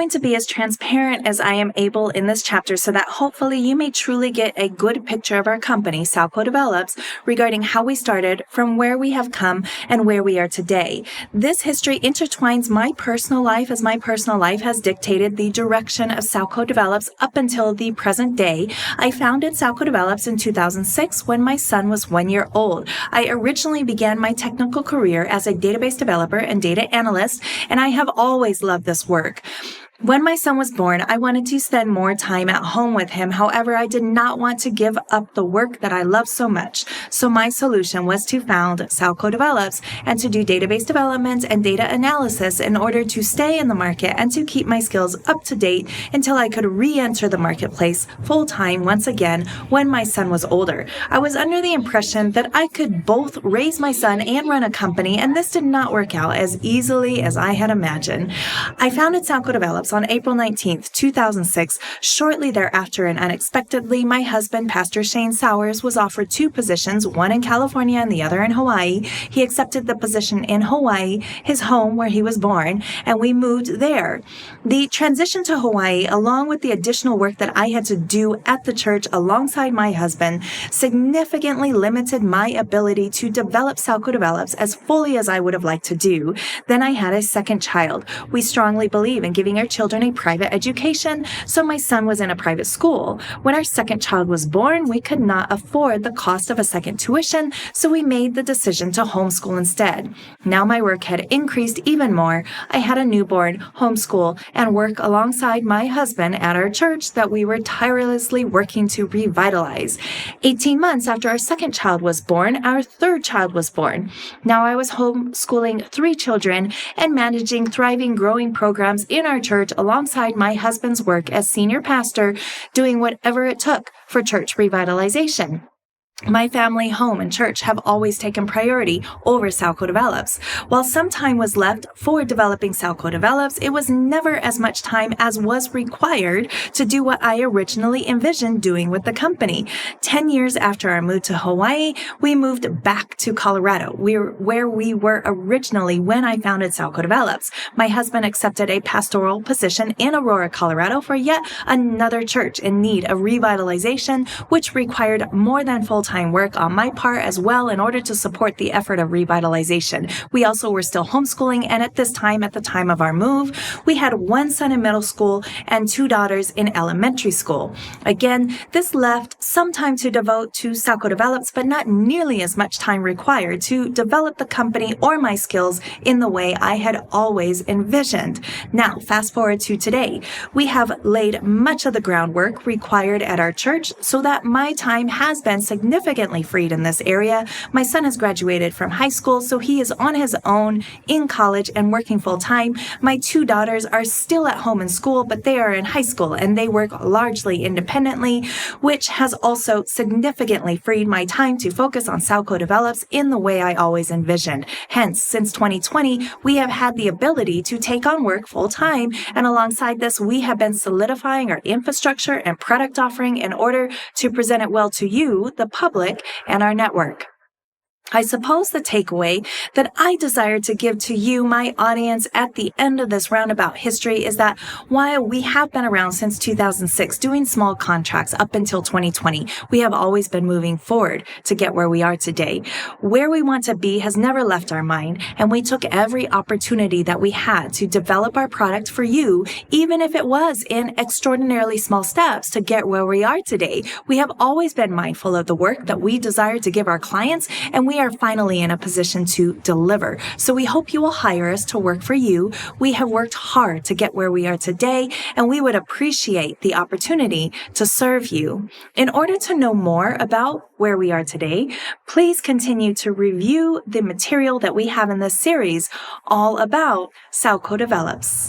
going to be as transparent as I am able in this chapter so that hopefully you may truly get a good picture of our company, Sowco Develops, regarding how we started, from where we have come, and where we are today. This history intertwines my personal life, as my personal life has dictated the direction of Sowco Develops up until the present day. I founded Sowco Develops in 2006 when my son was 1 year old. I originally began my technical career as a database developer and data analyst, and I have always loved this work. When my son was born, I wanted to spend more time at home with him. However, I did not want to give up the work that I love so much. So my solution was to found Sowco Develops and to do database development and data analysis in order to stay in the market and to keep my skills up to date until I could re-enter the marketplace full-time once again when my son was older. I was under the impression that I could both raise my son and run a company, and this did not work out as easily as I had imagined. I founded Sowco Develops on April 19th, 2006. Shortly thereafter and unexpectedly, my husband, Pastor Shane Sowers, was offered two positions, one in California and the other in Hawaii. He accepted the position in Hawaii, his home where he was born, and we moved there. The transition to Hawaii, along with the additional work that I had to do at the church alongside my husband, significantly limited my ability to develop Sowco Develops as fully as I would have liked to do. Then I had a second child. We strongly believe in giving our children a private education, so my son was in a private school. When our second child was born, we could not afford the cost of a second tuition, so we made the decision to homeschool instead. Now my work had increased even more. I had a newborn, homeschool, and work alongside my husband at our church that we were tirelessly working to revitalize. 18 months after our second child was born, our third child was born. Now I was homeschooling 3 children and managing thriving, growing programs in our church alongside my husband's work as senior pastor, doing whatever it took for church revitalization. My family, home, and church have always taken priority over Sowco Develops. While some time was left for developing Sowco Develops, it was never as much time as was required to do what I originally envisioned doing with the company. 10 years after our move to Hawaii, we moved back to Colorado, where we were originally when I founded Sowco Develops. My husband accepted a pastoral position in Aurora, Colorado for yet another church in need of revitalization, which required more than full-time work on my part as well in order to support the effort of revitalization. We also were still homeschooling, and at the time of our move, we had 1 son in middle school and 2 daughters in elementary school. Again, this left some time to devote to Sowco Develops, but not nearly as much time required to develop the company or my skills in the way I had always envisioned. Now, fast forward to today. We have laid much of the groundwork required at our church so that my time has been significantly freed in this area. My son has graduated from high school, so he is on his own in college and working full time. My 2 daughters are still at home in school, but they are in high school and they work largely independently, which has also significantly freed my time to focus on Sowco Develops in the way I always envisioned. Hence, since 2020, we have had the ability to take on work full time, and alongside this, we have been solidifying our infrastructure and product offering in order to present it well to you, the public, and our network. I suppose the takeaway that I desire to give to you, my audience, at the end of this roundabout history is that while we have been around since 2006 doing small contracts up until 2020, we have always been moving forward to get where we are today. Where we want to be has never left our mind, and we took every opportunity that we had to develop our product for you, even if it was in extraordinarily small steps to get where we are today. We have always been mindful of the work that we desire to give our clients, and we are finally in a position to deliver. So we hope you will hire us to work for you. We have worked hard to get where we are today, and we would appreciate the opportunity to serve you. In order to know more about where we are today, please continue to review the material that we have in this series all about Sowco Develops.